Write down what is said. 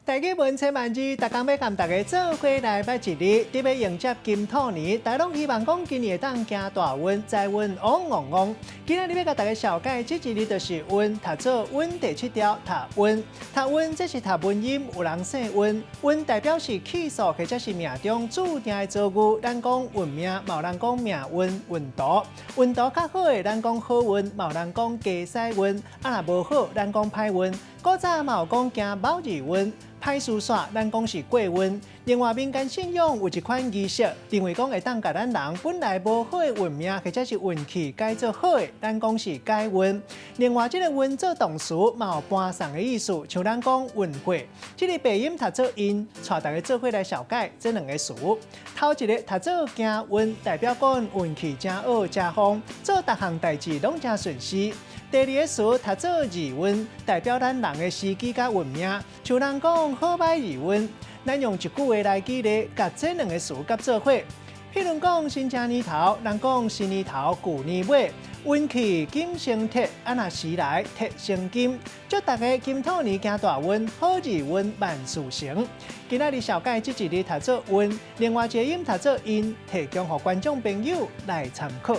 大家问千万字，大家要跟大家做伙来拜一日，特别迎接金兔年，大家拢希望讲今年会当行大运，财运旺旺旺。今日要甲大家小解这一日就是运，读做运第7条，读运。读运这是读文音，有人姓运，运代表是气数或者是命中注定的遭遇。咱讲运命，冇人讲命运运途。运途较好的，咱讲好运，冇人讲加塞运。啊，若无好，咱讲歹运。古早嘛有讲行卯日运。歹事煞，咱讲是过运。另外，民间信仰有一款仪式，认为讲会当甲咱人本来无好的运命或者是运气改做好的，咱讲是改运。另外，这个运做动词嘛有搬送的意思，像咱讲运会。这个背音读做因，带大家做伙来小解这两个词。头一个读做行运，代表讲运气真好真丰，做各项代志拢真顺遂。第二个词读做日运，代表咱人的时机甲运命，像咱讲好歹日运。咱用一句话来举例，甲这两个词夹做伙。譬如讲新正年头，咱讲新年头旧年尾，运气金生铁，啊若时来铁生金。祝大家金兔年行大运，好日运万事成。今仔日小解这一日读做运，另外一个音读做因，提供给观众朋友来参考。